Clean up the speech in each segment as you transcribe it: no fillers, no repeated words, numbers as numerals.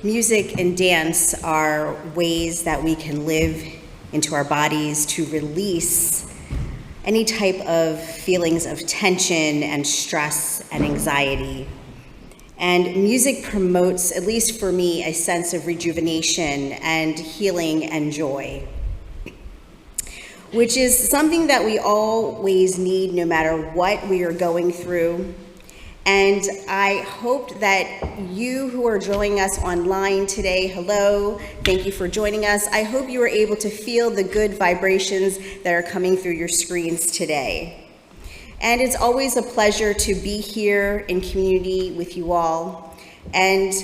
Music and dance are ways that we can live into our bodies to release any type of feelings of tension and stress and anxiety. And music promotes, at least for me, a sense of rejuvenation and healing and joy, which is something that we always need no matter what we are going through. And I hope that you who are joining us online today, hello, thank you for joining us. I hope you were able to feel the good vibrations that are coming through your screens today. And it's always a pleasure to be here in community with you all. And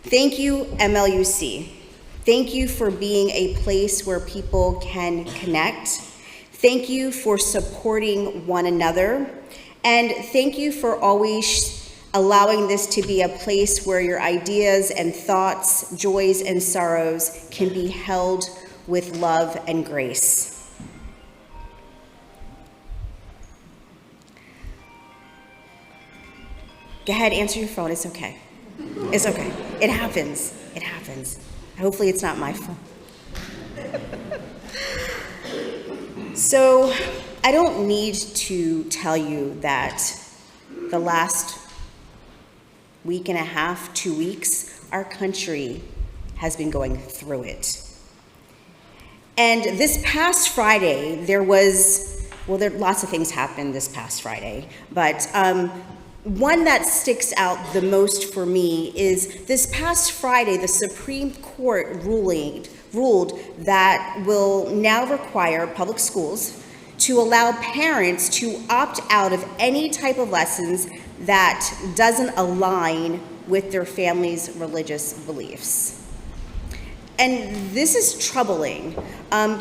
thank you, MLUC. Thank you for being a place where people can connect. Thank you for supporting one another. And thank you for always allowing this to be a place where your ideas and thoughts, joys and sorrows can be held with love and grace. Go ahead, answer your phone, it's okay. It's okay, it happens, it happens. Hopefully it's not my phone. So, I don't need to tell you that the last week and a half, 2 weeks, our country has been going through it. And this past Friday, lots of things happened this past Friday, but one that sticks out the most for me is this past Friday, the Supreme Court ruled that will now require public schools to allow parents to opt out of any type of lessons that doesn't align with their family's religious beliefs. And this is troubling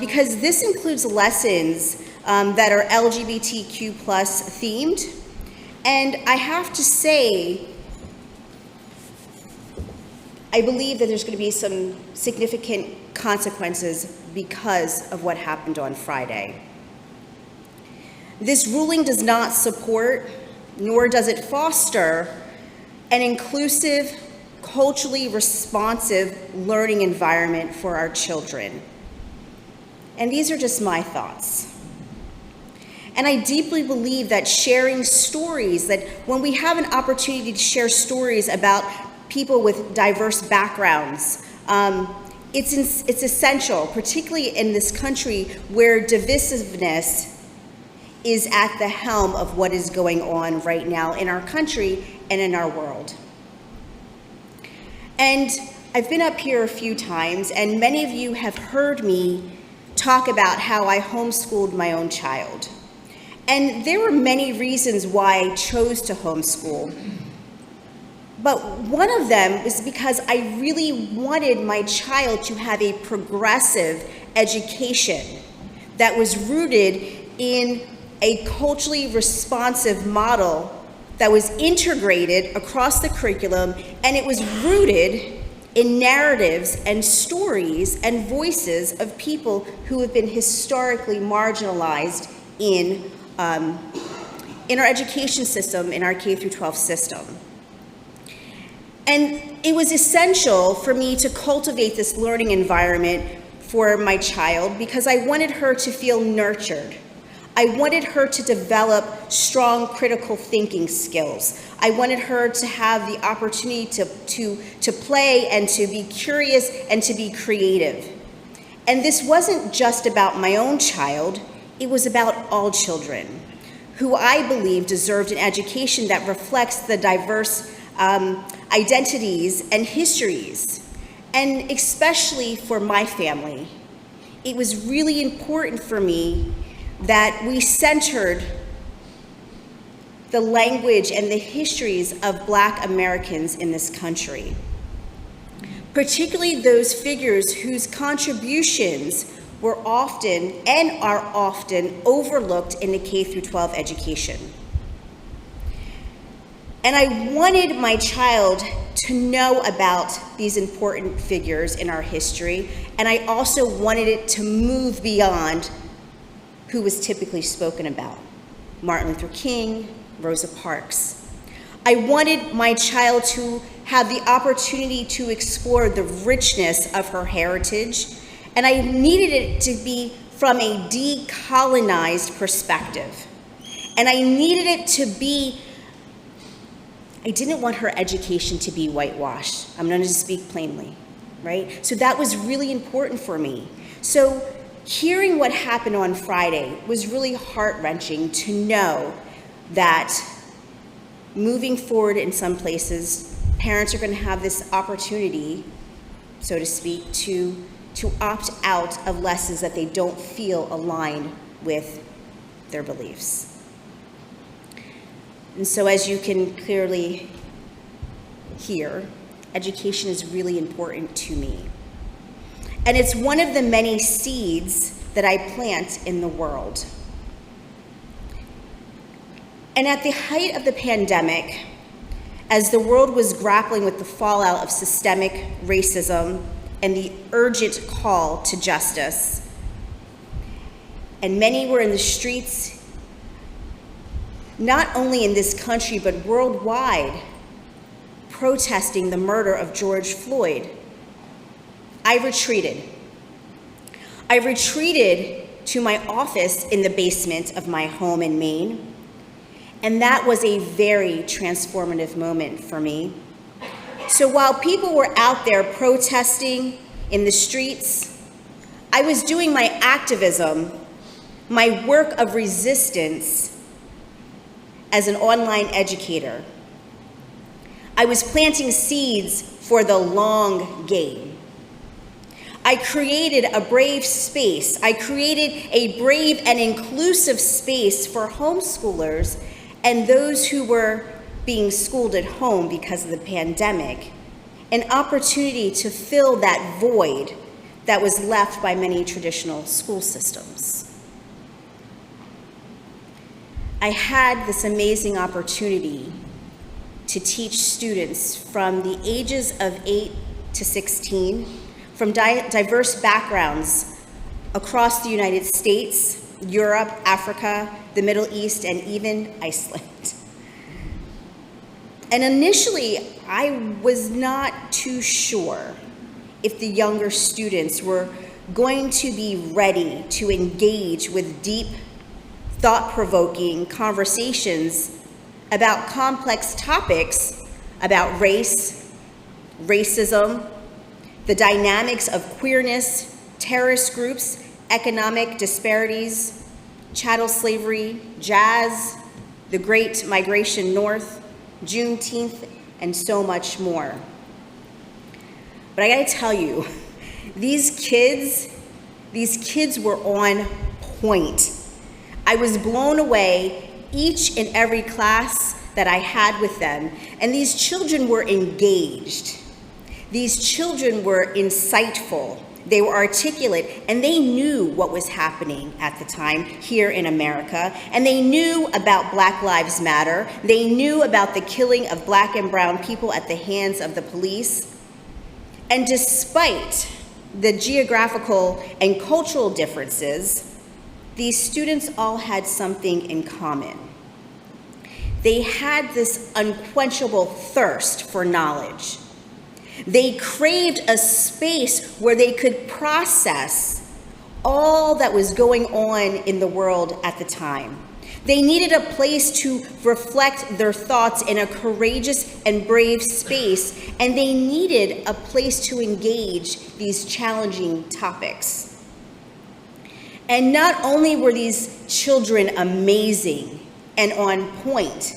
because this includes lessons that are LGBTQ+ themed. And I have to say, I believe that there's going to be some significant consequences because of what happened on Friday. This ruling does not support, nor does it foster, an inclusive, culturally responsive learning environment for our children. And these are just my thoughts. And I deeply believe that sharing stories, that when we have an opportunity to share stories about people with diverse backgrounds, it's essential, particularly in this country where divisiveness is at the helm of what is going on right now in our country and in our world. And I've been up here a few times, and many of you have heard me talk about how I homeschooled my own child. And there were many reasons why I chose to homeschool. But one of them is because I really wanted my child to have a progressive education that was rooted in a culturally responsive model that was integrated across the curriculum, and it was rooted in narratives and stories and voices of people who have been historically marginalized in our education system, in our K-12 system. And it was essential for me to cultivate this learning environment for my child because I wanted her to feel nurtured. I wanted her to develop strong critical thinking skills. I wanted her to have the opportunity to play and to be curious and to be creative. And this wasn't just about my own child, it was about all children who I believe deserved an education that reflects the diverse identities and histories. And especially for my family, it was really important for me that we centered the language and the histories of Black Americans in this country, particularly those figures whose contributions were often and are often overlooked in the K-12 education. And I wanted my child to know about these important figures in our history, and I also wanted it to move beyond who was typically spoken about: Martin Luther King, Rosa Parks. I wanted my child to have the opportunity to explore the richness of her heritage, and I needed it to be from a decolonized perspective. And I needed it to be, I didn't want her education to be whitewashed. I'm going to speak plainly, right? So that was really important for me. So hearing what happened on Friday was really heart-wrenching to know that moving forward in some places, parents are going to have this opportunity, so to speak, to opt out of lessons that they don't feel aligned with their beliefs. And so as you can clearly hear, education is really important to me. And it's one of the many seeds that I plant in the world. And at the height of the pandemic, as the world was grappling with the fallout of systemic racism and the urgent call to justice, and many were in the streets, not only in this country, but worldwide, protesting the murder of George Floyd, I retreated. I retreated to my office in the basement of my home in Maine, and that was a very transformative moment for me. So while people were out there protesting in the streets, I was doing my activism, my work of resistance as an online educator. I was planting seeds for the long game. I created a brave space. I created a brave and inclusive space for homeschoolers and those who were being schooled at home because of the pandemic, an opportunity to fill that void that was left by many traditional school systems. I had this amazing opportunity to teach students from the ages of 8 to 16, from diverse backgrounds across the United States, Europe, Africa, the Middle East, and even Iceland. And initially, I was not too sure if the younger students were going to be ready to engage with deep, thought-provoking conversations about complex topics about race, racism, the dynamics of queerness, terrorist groups, economic disparities, chattel slavery, jazz, the Great Migration North, Juneteenth, and so much more. But I gotta tell you, these kids were on point. I was blown away each and every class that I had with them, and these children were engaged. These children were insightful. They were articulate, and they knew what was happening at the time here in America, and they knew about Black Lives Matter. They knew about the killing of Black and brown people at the hands of the police. And despite the geographical and cultural differences, these students all had something in common. They had this unquenchable thirst for knowledge. They craved a space where they could process all that was going on in the world at the time. They needed a place to reflect their thoughts in a courageous and brave space, and they needed a place to engage these challenging topics. And not only were these children amazing and on point,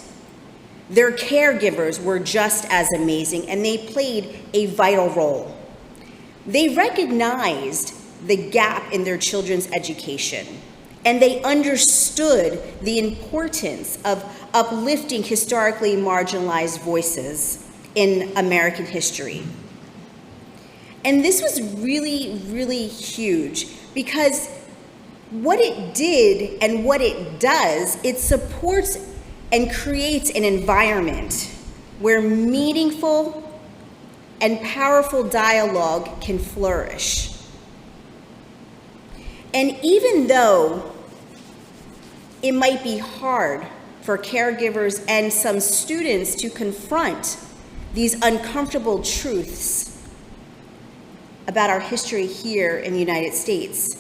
their caregivers were just as amazing, and they played a vital role. They recognized the gap in their children's education, and they understood the importance of uplifting historically marginalized voices in American history. And this was really, really huge, because what it did and what it does, it supports and creates an environment where meaningful and powerful dialogue can flourish. And even though it might be hard for caregivers and some students to confront these uncomfortable truths about our history here in the United States.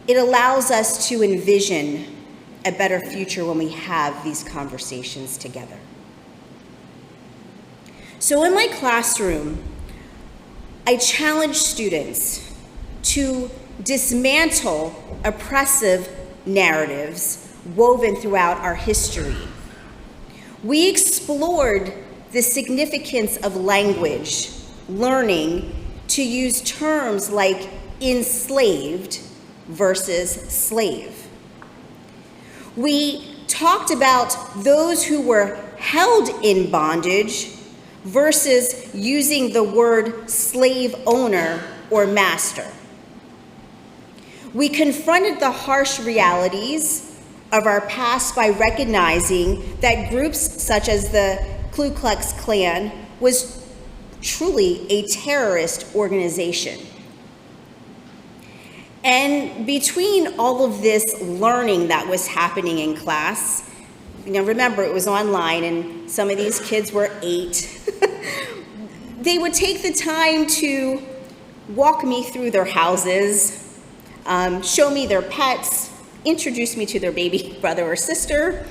It allows us to envision a better future when we have these conversations together. So in my classroom, I challenge students to dismantle oppressive narratives woven throughout our history. We explored the significance of language, learning to use terms like enslaved versus slave. We talked about those who were held in bondage versus using the word slave owner or master. We confronted the harsh realities of our past by recognizing that groups such as the Ku Klux Klan was truly a terrorist organization. And between all of this learning that was happening in class, remember it was online and some of these kids were 8, they would take the time to walk me through their houses, show me their pets, introduce me to their baby brother or sister,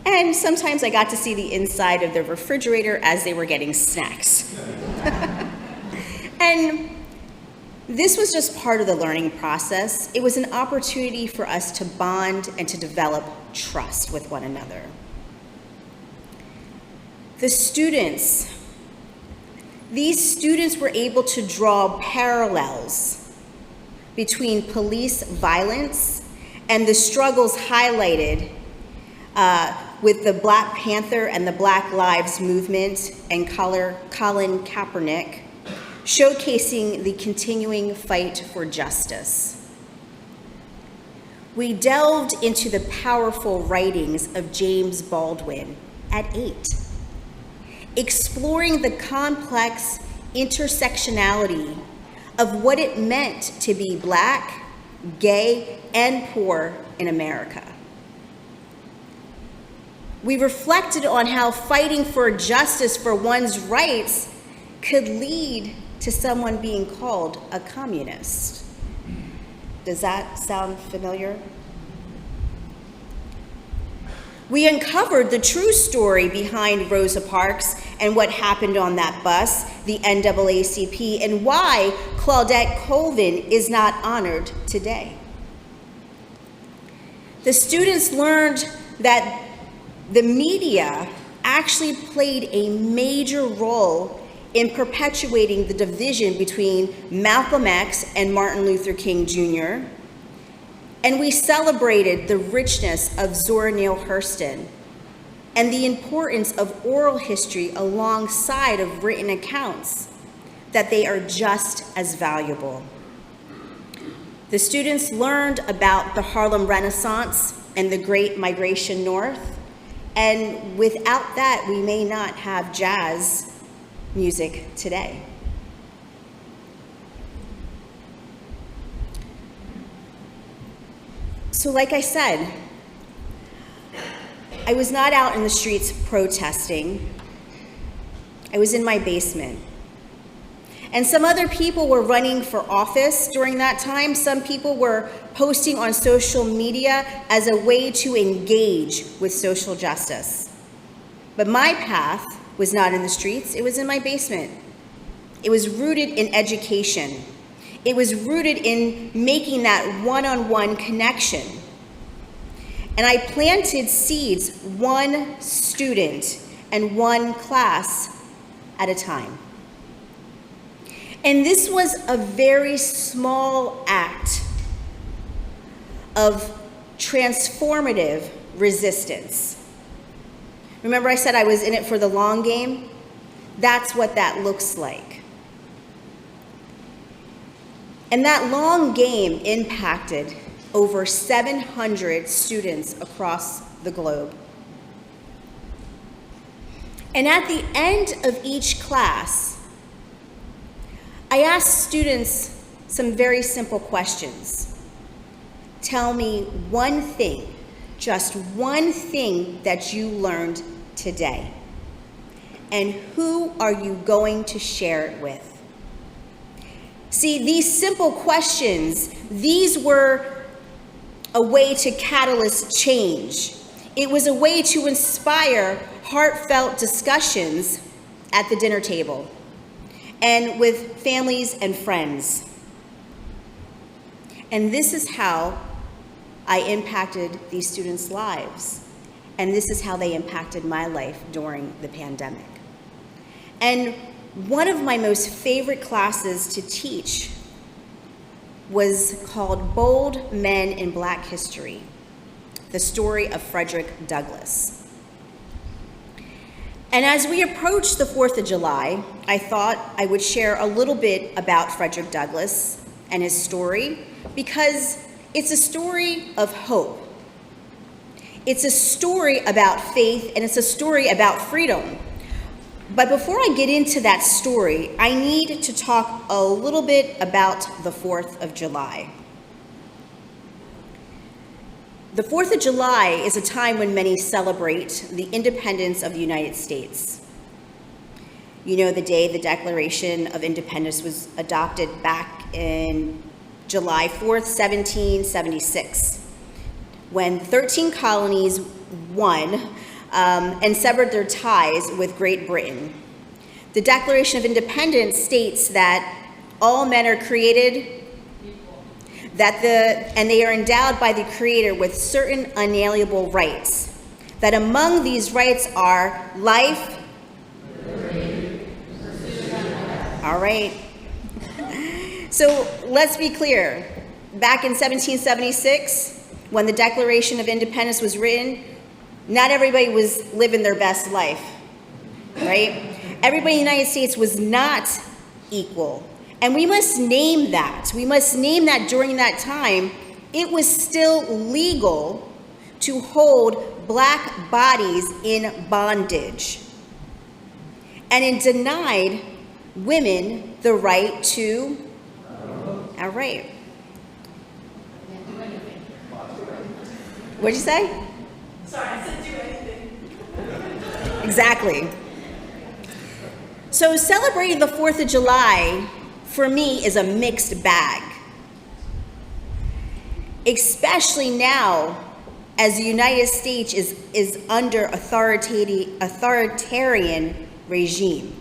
and sometimes I got to see the inside of their refrigerator as they were getting snacks. And this was just part of the learning process. It was an opportunity for us to bond and to develop trust with one another. These students were able to draw parallels between police violence and the struggles highlighted with the Black Panther and the Black Lives Movement and Colin Kaepernick, showcasing the continuing fight for justice. We delved into the powerful writings of James Baldwin at 8, exploring the complex intersectionality of what it meant to be Black, gay, and poor in America. We reflected on how fighting for justice for one's rights could lead to someone being called a communist. Does that sound familiar? We uncovered the true story behind Rosa Parks and what happened on that bus, the NAACP, and why Claudette Colvin is not honored today. The students learned that the media actually played a major role in perpetuating the division between Malcolm X and Martin Luther King Jr., and we celebrated the richness of Zora Neale Hurston and the importance of oral history alongside of written accounts, that they are just as valuable. The students learned about the Harlem Renaissance and the Great Migration North, and without that, we may not have jazz music today. So like I said, I was not out in the streets protesting. I was in my basement. And some other people were running for office during that time. Some people were posting on social media as a way to engage with social justice. But my path was not in the streets, it was in my basement. It was rooted in education. It was rooted in making that one-on-one connection. And I planted seeds, one student and one class at a time. And this was a very small act of transformative resistance. Remember I said I was in it for the long game? That's what that looks like. And that long game impacted over 700 students across the globe. And at the end of each class, I asked students some very simple questions. Tell me one thing, just one thing that you learned today. And who are you going to share it with? See, these simple questions, these were a way to catalyst change. It was a way to inspire heartfelt discussions at the dinner table and with families and friends. And this is how I impacted these students' lives. And this is how they impacted my life during the pandemic. And one of my most favorite classes to teach was called Bold Men in Black History, the story of Frederick Douglass. And as we approach the 4th of July, I thought I would share a little bit about Frederick Douglass and his story, because it's a story of hope. It's a story about faith, and it's a story about freedom. But before I get into that story, I need to talk a little bit about the 4th of July. The 4th of July is a time when many celebrate the independence of the United States. You know, the day the Declaration of Independence was adopted back in July 4th, 1776, when 13 colonies won and severed their ties with Great Britain. The Declaration of Independence states that all men are created, and they are endowed by the Creator with certain unalienable rights, that among these rights are life, liberty, all right. So let's be clear. Back in 1776, when the Declaration of Independence was written, not everybody was living their best life, right? Everybody in the United States was not equal. And we must name that. We must name that during that time, it was still legal to hold Black bodies in bondage. And it denied women the right to, all right. What'd you say? Sorry, I said do anything. Exactly. So celebrating the 4th of July, for me, is a mixed bag. Especially now, as the United States is under authoritarian regime.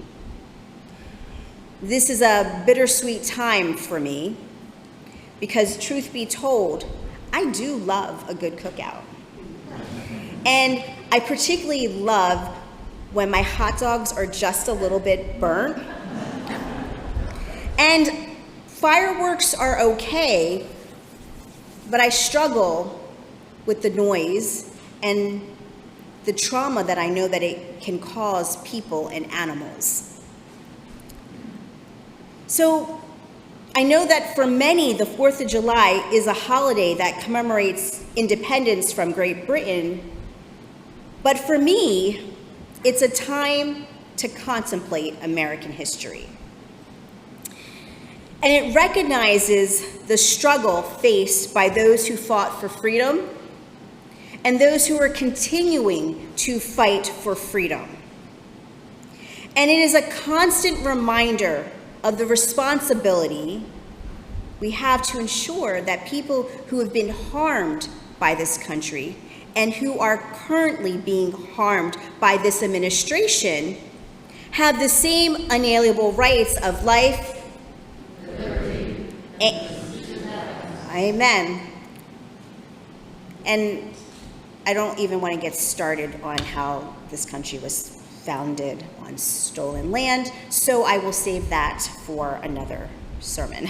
This is a bittersweet time for me, because truth be told, I do love a good cookout. And I particularly love when my hot dogs are just a little bit burnt. And fireworks are okay, but I struggle with the noise and the trauma that I know that it can cause people and animals. So I know that for many, the 4th of July is a holiday that commemorates independence from Great Britain. But for me, it's a time to contemplate American history. And it recognizes the struggle faced by those who fought for freedom and those who are continuing to fight for freedom. And it is a constant reminder of the responsibility we have to ensure that people who have been harmed by this country and who are currently being harmed by this administration have the same unalienable rights of life. Amen. And I don't even want to get started on how this country was founded on stolen land, so I will save that for another sermon.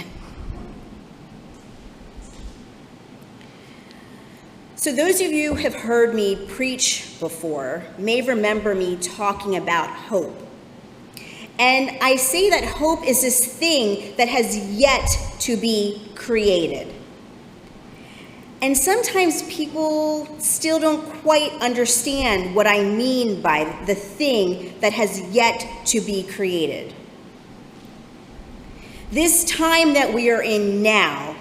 So those of you who have heard me preach before may remember me talking about hope. And I say that hope is this thing that has yet to be created. And sometimes people still don't quite understand what I mean by the thing that has yet to be created. This time that we are in now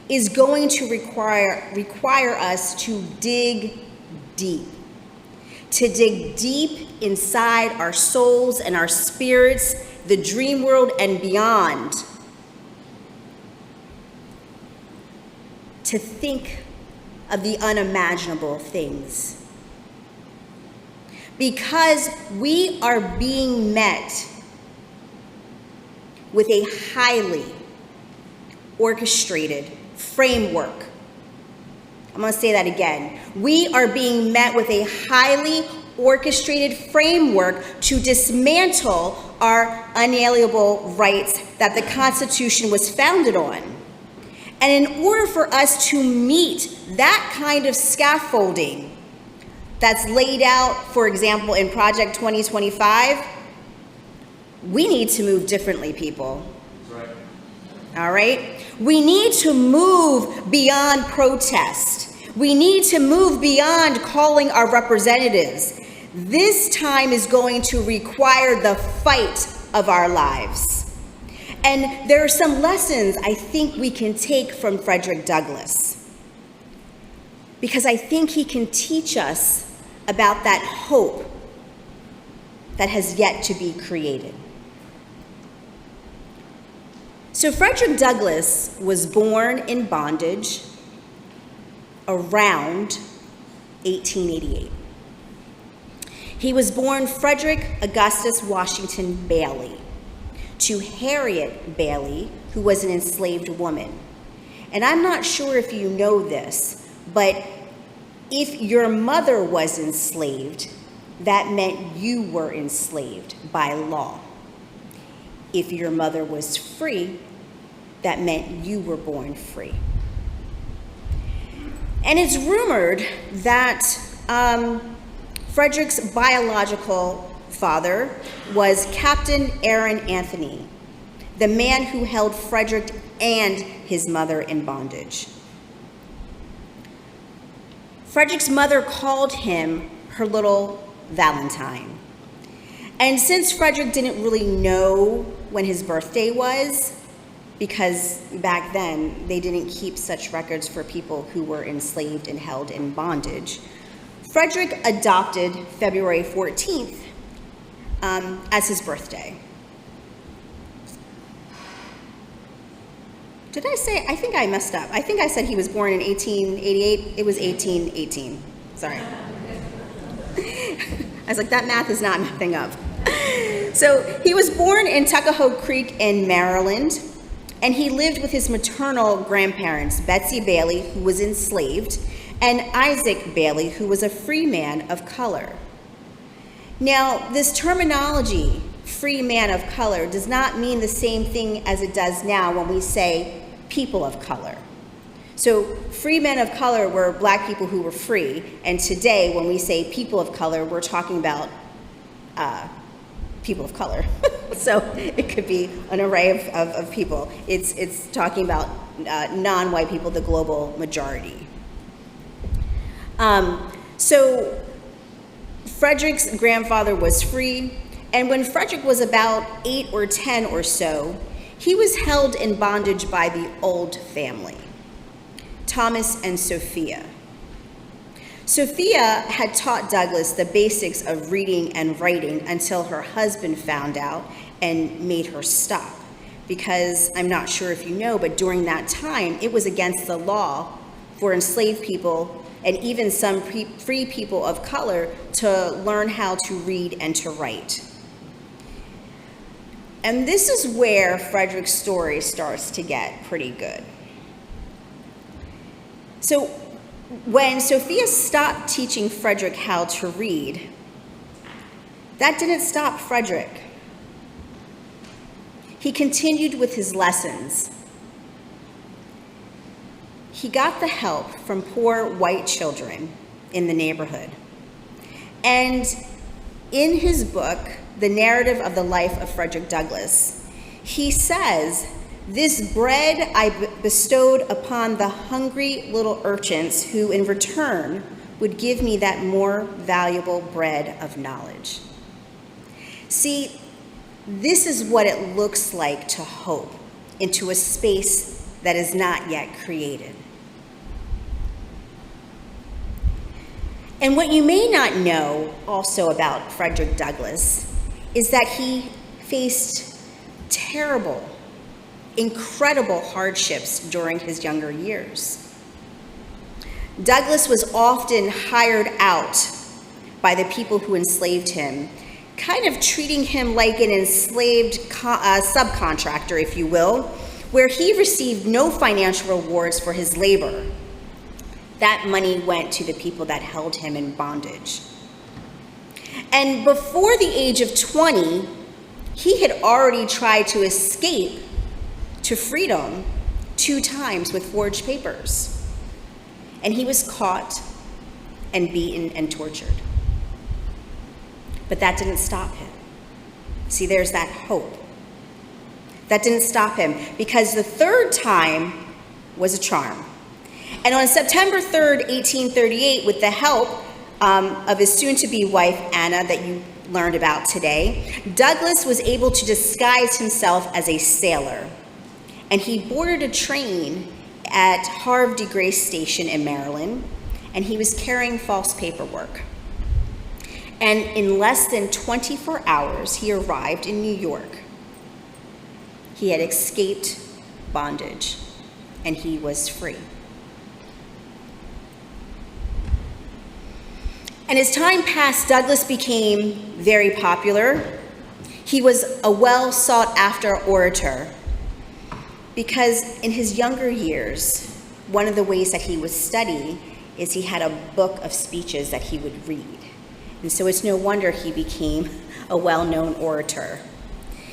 is going to require us to dig deep inside our souls and our spirits, the dream world and beyond, to think of the unimaginable things. Because we are being met with a highly orchestrated framework. I'm going to say that again. We are being met with a highly orchestrated framework to dismantle our unalienable rights that the Constitution was founded on. And in order for us to meet that kind of scaffolding that's laid out, for example, in Project 2025, we need to move differently, people. That's right. All right? We need to move beyond protest. We need to move beyond calling our representatives. This time is going to require the fight of our lives. And there are some lessons I think we can take from Frederick Douglass, because I think he can teach us about that hope that has yet to be created. So Frederick Douglass was born in bondage around 1888. He was born Frederick Augustus Washington Bailey to Harriet Bailey, who was an enslaved woman. And I'm not sure if you know this, but if your mother was enslaved, that meant you were enslaved by law. If your mother was free, that meant you were born free. And it's rumored that Frederick's biological father was Captain Aaron Anthony, the man who held Frederick and his mother in bondage. Frederick's mother called him her little Valentine. And since Frederick didn't really know when his birthday was, because back then they didn't keep such records for people who were enslaved and held in bondage, Frederick adopted February 14th as his birthday. Did I say, I think I messed up. I think I said he was born in 1888. It was 1818. Sorry. I was like, that math is not mathing up. So he was born in Tuckahoe Creek in Maryland, and he lived with his maternal grandparents, Betsy Bailey, who was enslaved, and Isaac Bailey, who was a free man of color. Now, this terminology, free man of color, does not mean the same thing as it does now when we say people of color. So free men of color were black people who were free, and today when we say people of color, we're talking about people of color. So it could be an array of people. It's talking about non-white people, the global majority. So Frederick's grandfather was free, and when Frederick was about 8 or 10 or so, he was held in bondage by the Old family, Thomas and Sophia. Sophia had taught Douglass the basics of reading and writing until her husband found out and made her stop. Because I'm not sure if you know, but during that time, it was against the law for enslaved people and even some free people of color to learn how to read and to write. And this is where Frederick's story starts to get pretty good. So when Sophia stopped teaching Frederick how to read, that didn't stop Frederick. He continued with his lessons. He got the help from poor white children in the neighborhood. And in his book, The Narrative of the Life of Frederick Douglass, he says, "This bread I bestowed upon the hungry little urchins who in return would give me that more valuable bread of knowledge." See, this is what it looks like to hope into a space that is not yet created. And what you may not know also about Frederick Douglass is that he faced terrible, incredible hardships during his younger years. Douglass was often hired out by the people who enslaved him, kind of treating him like an enslaved subcontractor, if you will, where he received no financial rewards for his labor. That money went to the people that held him in bondage. And before the age of 20, he had already tried to escape to freedom 2 times with forged papers. And he was caught and beaten and tortured. But that didn't stop him. See, there's that hope. That didn't stop him, because the 3rd time was a charm. And on September 3rd, 1838, with the help of his soon-to-be wife, Anna, that you learned about today, Douglass was able to disguise himself as a sailor. And he boarded a train at Havre de Grace Station in Maryland, and he was carrying false paperwork. And in less than 24 hours, he arrived in New York. He had escaped bondage, and he was free. And as time passed, Douglass became very popular. He was a well-sought-after orator because in his younger years, one of the ways that he would study is he had a book of speeches that he would read. And so it's no wonder he became a well-known orator.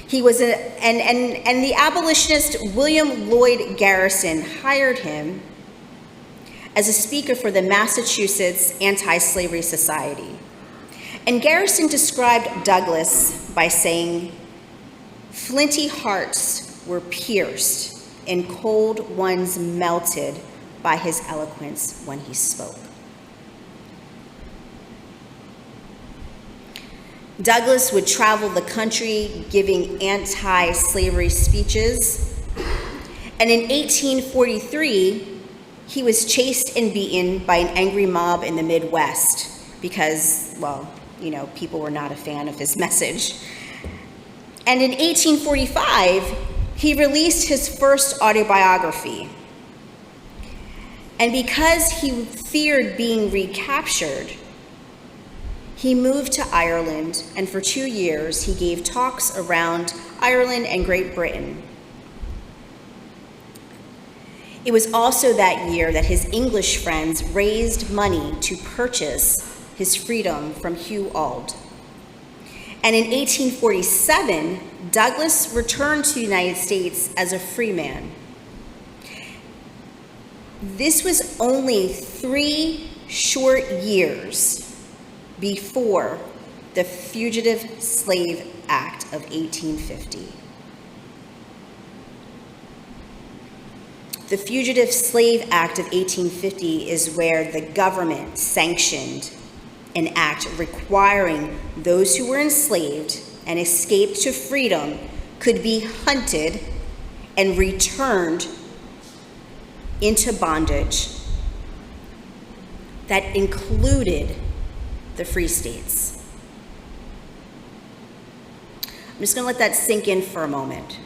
He was and the abolitionist William Lloyd Garrison hired him as a speaker for the Massachusetts Anti-Slavery Society. And Garrison described Douglass by saying, "Flinty hearts were pierced and cold ones melted by his eloquence when he spoke." Douglass would travel the country giving anti-slavery speeches. And in 1843, he was chased and beaten by an angry mob in the Midwest because, well, you know, people were not a fan of his message. And in 1845, he released his first autobiography. And because he feared being recaptured, he moved to Ireland, and for 2 years, he gave talks around Ireland and Great Britain. It was also that year that his English friends raised money to purchase his freedom from Hugh Auld. And in 1847, Douglass returned to the United States as a free man. This was only 3 short years before the Fugitive Slave Act of 1850. The Fugitive Slave Act of 1850 is where the government sanctioned an act requiring those who were enslaved and escaped to freedom could be hunted and returned into bondage. That included the free states. I'm just going to let that sink in for a moment.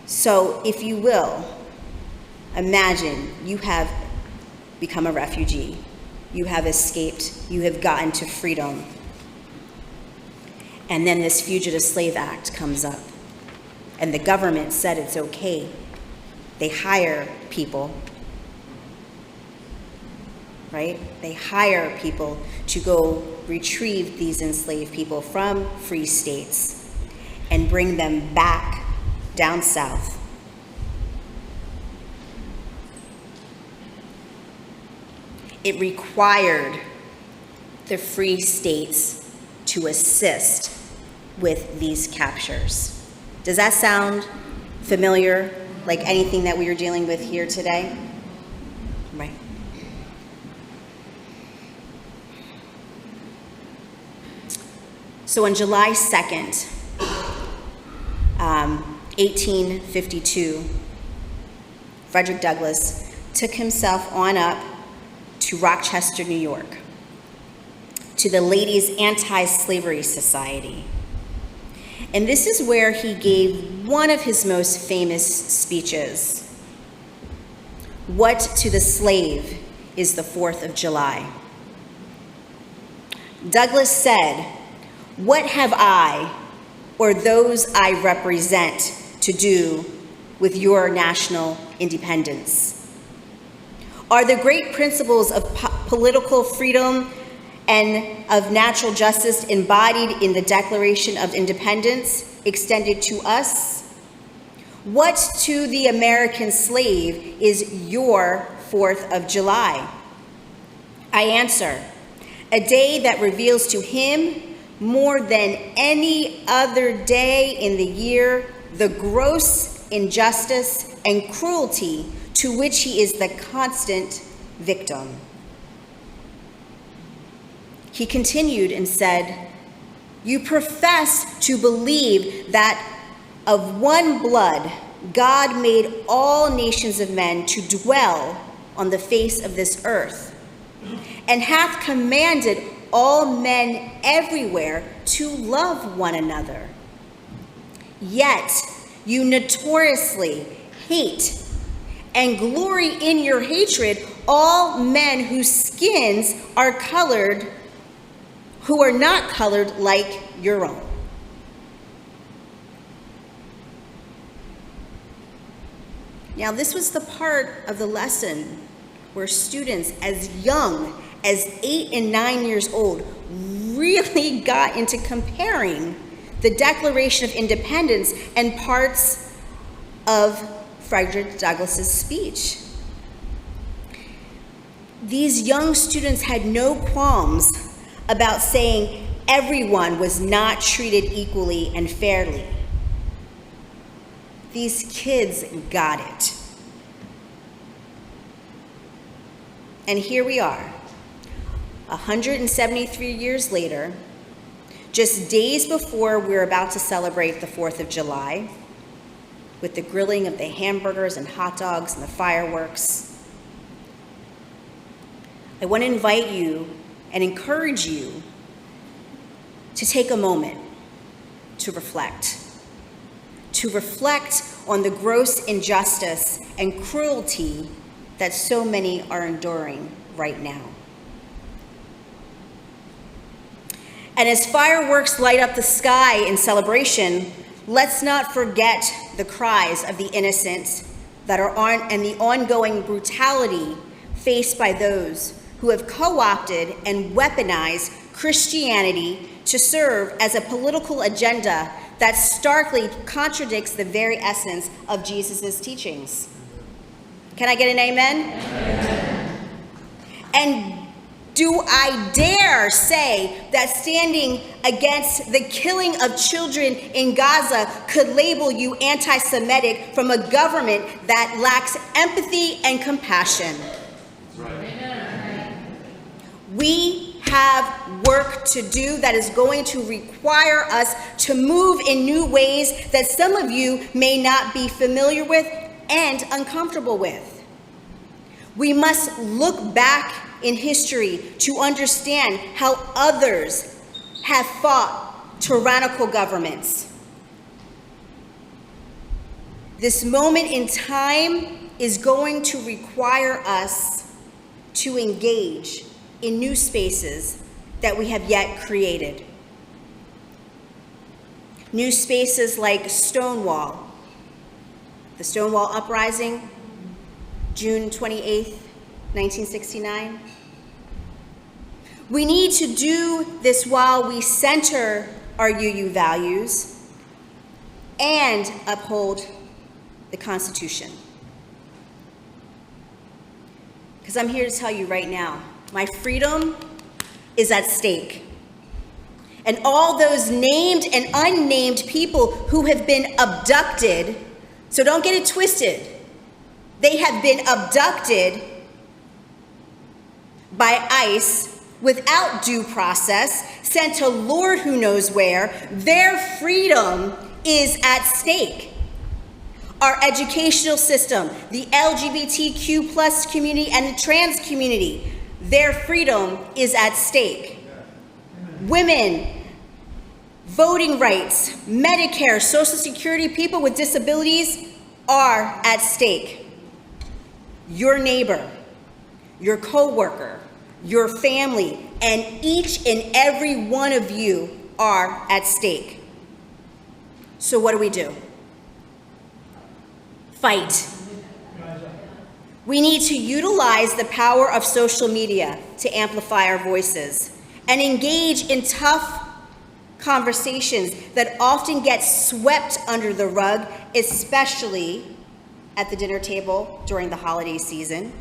So, if you will, imagine you have become a refugee. You have escaped. You have gotten to freedom. And then this Fugitive Slave Act comes up. And the government said it's okay. They hire people, right? They hire people to go retrieve these enslaved people from free states and bring them back down south. It required the free states to assist with these captures. Does that sound familiar, like anything that we are dealing with here today? Right. So on July 2nd, 1852, Frederick Douglass took himself on up to Rochester, New York, to the Ladies Anti-Slavery Society. And this is where he gave one of his most famous speeches. What to the slave is the 4th of July? Douglass said, "What have I, or those I represent, to do with your national independence? Are the great principles of political freedom and of natural justice embodied in the Declaration of Independence extended to us? What to the American slave is your 4th of July? I answer, a day that reveals to him more than any other day in the year the gross injustice and cruelty to which he is the constant victim." He continued and said, "You profess to believe that of one blood God made all nations of men to dwell on the face of this earth, and hath commanded all men everywhere to love one another. Yet you notoriously hate and glory in your hatred all men whose skins are colored, who are not colored like your own." Now, this was the part of the lesson where students as young as 8 and 9 years old really got into comparing the Declaration of Independence and parts of Frederick Douglass's speech. These young students had no qualms about saying everyone was not treated equally and fairly. These kids got it. And here we are, 173 years later, just days before we're about to celebrate the 4th of July, with the grilling of the hamburgers and hot dogs and the fireworks. I want to invite you and encourage you to take a moment to reflect on the gross injustice and cruelty that so many are enduring right now. And as fireworks light up the sky in celebration, let's not forget the cries of the innocent and the ongoing brutality faced by those who have co-opted and weaponized Christianity to serve as a political agenda that starkly contradicts the very essence of Jesus' teachings. Can I get an amen? Amen. And do I dare say that standing against the killing of children in Gaza could label you anti-Semitic from a government that lacks empathy and compassion? Right. We have work to do that is going to require us to move in new ways that some of you may not be familiar with and uncomfortable with. We must look back in history to understand how others have fought tyrannical governments. This moment in time is going to require us to engage in new spaces that we have yet created. New spaces like Stonewall, the Stonewall Uprising, June 28th, 1969. We need to do this while we center our UU values and uphold the Constitution. Because I'm here to tell you right now, my freedom is at stake. And all those named and unnamed people who have been abducted, so don't get it twisted, they have been abducted by ICE without due process, sent to Lord who knows where. Their freedom is at stake. Our educational system, the LGBTQ plus community and the trans community, Their freedom is at stake. Women, voting rights, Medicare, Social Security, people with disabilities are at stake. Your neighbor, your coworker, your family, and each and every one of you are at stake. So what do? Fight. We need to utilize the power of social media to amplify our voices and engage in tough conversations that often get swept under the rug, especially at the dinner table during the holiday season.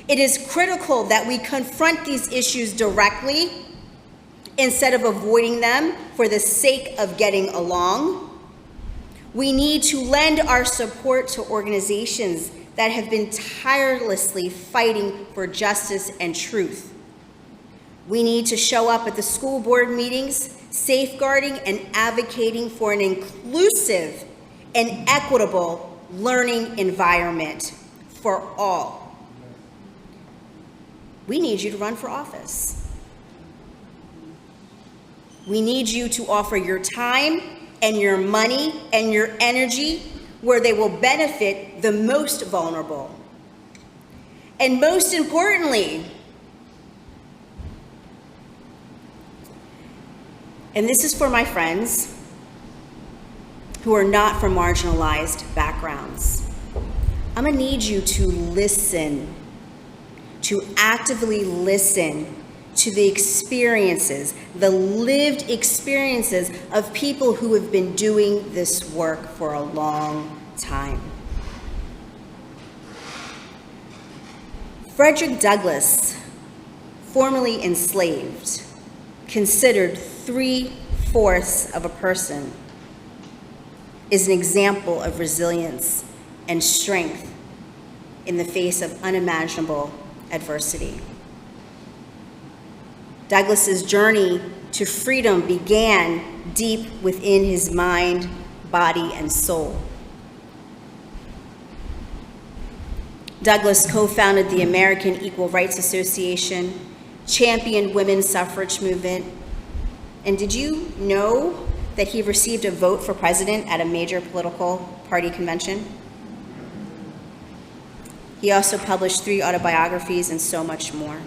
It is critical that we confront these issues directly instead of avoiding them for the sake of getting along. We need to lend our support to organizations that have been tirelessly fighting for justice and truth. We need to show up at the school board meetings, safeguarding and advocating for an inclusive and equitable learning environment for all. We need you to run for office. We need you to offer your time and your money and your energy where they will benefit the most vulnerable. And most importantly, and this is for my friends who are not from marginalized backgrounds, I'm gonna need you to listen, to actively listen to the experiences, the lived experiences of people who have been doing this work for a long time. Frederick Douglass, formerly enslaved, considered 3/4 of a person, is an example of resilience and strength in the face of unimaginable adversity. Douglass's journey to freedom began deep within his mind, body, and soul. Douglass co-founded the American Equal Rights Association, championed women's suffrage movement, and did you know that he received a vote for president at a major political party convention? He also published 3 autobiographies and so much more.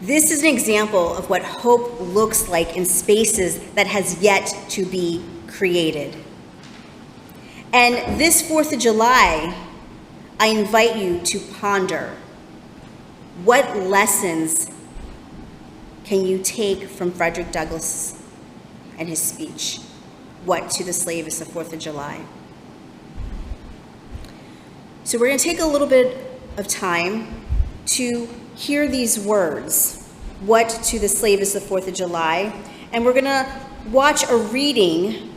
This is an example of what hope looks like in spaces that has yet to be created. And this 4th of July, I invite you to ponder, what lessons can you take from Frederick Douglass and his speech? What to the slave is the 4th of July? So we're going to take a little bit of time to hear these words, what to the slave is the 4th of July, and we're going to watch a reading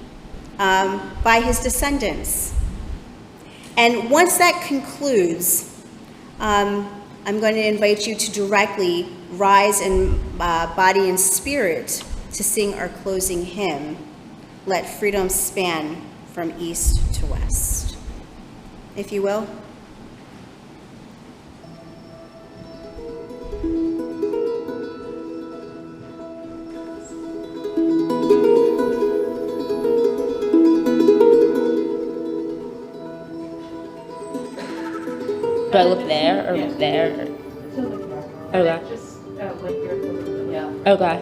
by his descendants. And once that concludes, I'm going to invite you to directly rise in body and spirit to sing our closing hymn, Let Freedom Span from East to West. If you will. Do I look there or look there? Okay. Okay.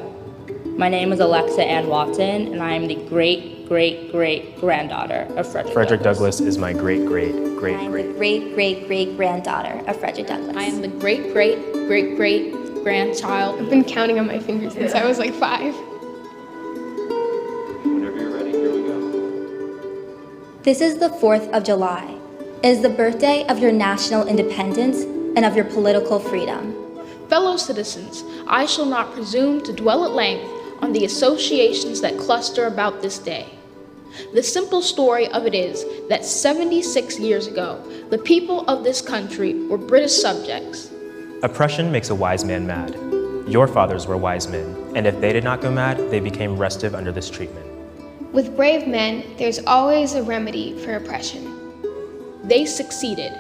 My name is Alexa Ann Watson, and I am the great-great-great-granddaughter of Frederick Douglass is my great-great-great-great. I am the great-great-great-granddaughter of Frederick Douglass. I am the great-great-great-great-grandchild. I've been counting on my fingers since I was like 5. Whenever you're ready, here we go. This is the 4th of July. It is the birthday of your national independence and of your political freedom. Fellow citizens, I shall not presume to dwell at length on the associations that cluster about this day. The simple story of it is that 76 years ago, the people of this country were British subjects. Oppression makes a wise man mad. Your fathers were wise men, and if they did not go mad, they became restive under this treatment. With brave men, there's always a remedy for oppression. They succeeded,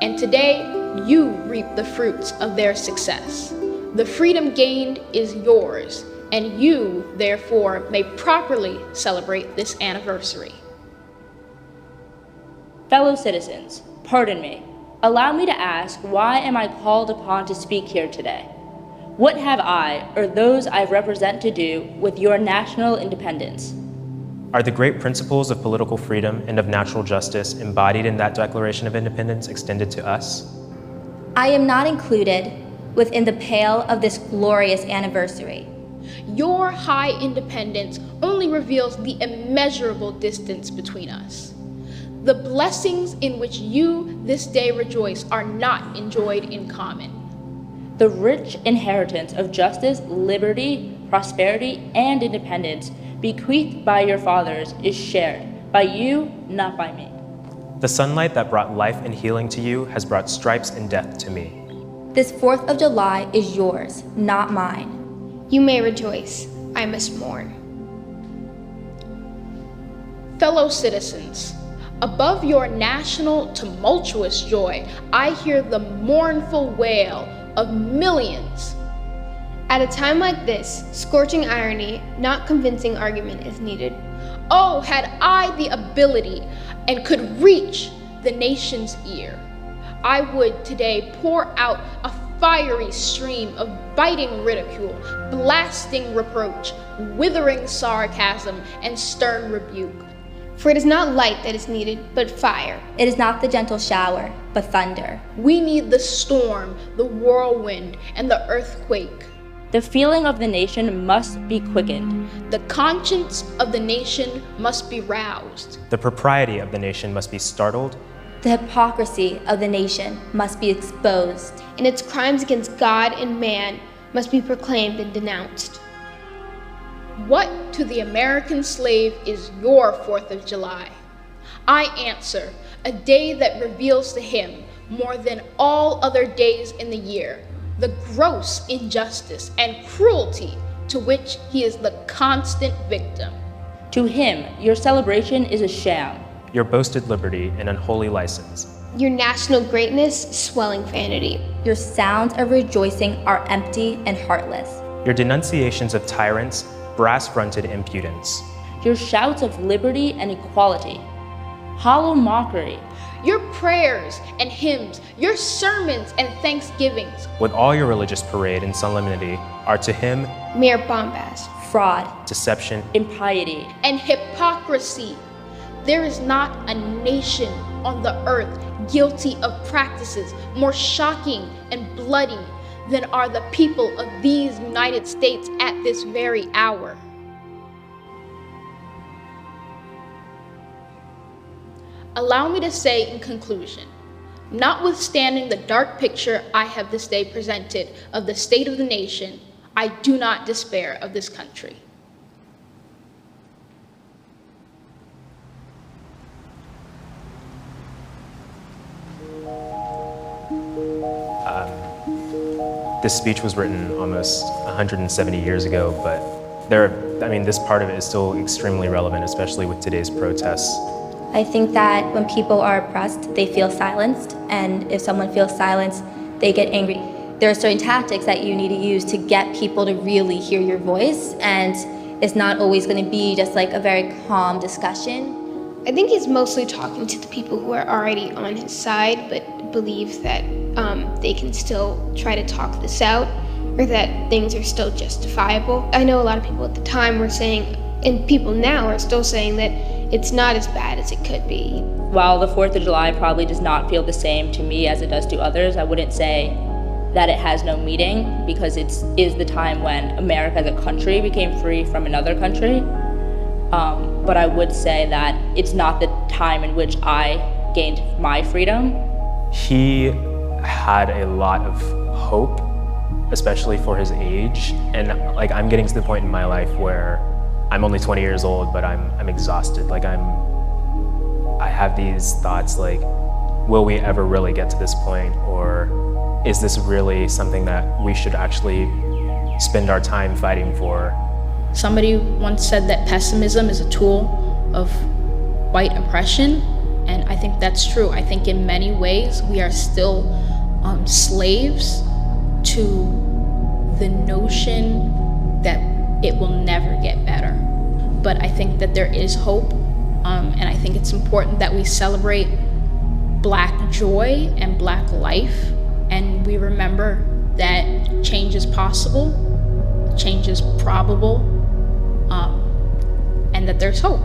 and today you reap the fruits of their success. The freedom gained is yours, and you, therefore, may properly celebrate this anniversary. Fellow citizens, pardon me. Allow me to ask, why am I called upon to speak here today? What have I, or those I represent, to do with your national independence? Are the great principles of political freedom and of natural justice embodied in that Declaration of Independence extended to us? I am not included within the pale of this glorious anniversary. Your high independence only reveals the immeasurable distance between us. The blessings in which you this day rejoice are not enjoyed in common. The rich inheritance of justice, liberty, prosperity, and independence bequeathed by your fathers is shared by you, not by me. The sunlight that brought life and healing to you has brought stripes and death to me. This 4th of July is yours, not mine. You may rejoice, I must mourn. Fellow citizens, above your national tumultuous joy, I hear the mournful wail of millions. At a time like this, scorching irony, not convincing argument is needed. Oh, had I the ability and could reach the nation's ear, I would today pour out a fiery stream of biting ridicule, blasting reproach, withering sarcasm, and stern rebuke. For it is not light that is needed, but fire. It is not the gentle shower, but thunder. We need the storm, the whirlwind, and the earthquake. The feeling of the nation must be quickened. The conscience of the nation must be roused. The propriety of the nation must be startled. The hypocrisy of the nation must be exposed. And its crimes against God and man must be proclaimed and denounced. What to the American slave is your 4th of July? I answer, a day that reveals to him, more than all other days in the year, the gross injustice and cruelty to which he is the constant victim. To him, your celebration is a sham. Your boasted liberty an unholy license. Your national greatness, swelling vanity. Your sounds of rejoicing are empty and heartless. Your denunciations of tyrants, brass-fronted impudence. Your shouts of liberty and equality, hollow mockery. Your prayers and hymns, your sermons and thanksgivings, With all your religious parade and solemnity, are to him Mere bombast. Fraud. deception, Impiety. and hypocrisy. There is not a nation on the earth guilty of practices more shocking and bloody than are the people of these United States at this very hour. Allow me to say in conclusion, notwithstanding the dark picture I have this day presented of the state of the nation, I do not despair of this country. This speech was written almost 170 years ago, but this part of it is still extremely relevant, especially with today's protests. I think that when people are oppressed, they feel silenced, and if someone feels silenced, they get angry. There are certain tactics that you need to use to get people to really hear your voice, and it's not always going to be just like a very calm discussion. I think he's mostly talking to the people who are already on his side, but believe that they can still try to talk this out, or that things are still justifiable. I know a lot of people at the time were saying, and people now are still saying, that it's not as bad as it could be. While the 4th of July probably does not feel the same to me as it does to others, I wouldn't say that it has no meaning, because it is the time when America as a country became free from another country. But I would say that it's not the time in which I gained my freedom. He had a lot of hope, especially for his age. And I'm getting to the point in my life where I'm only 20 years old, but I'm exhausted. I have these thoughts like, will we ever really get to this point? Or is this really something that we should actually spend our time fighting for? Somebody once said that pessimism is a tool of white oppression. And I think that's true. I think in many ways we are still slaves to the notion that it will never get better. But I think that there is hope, and I think it's important that we celebrate Black joy and Black life, and we remember that change is possible, change is probable, and that there's hope.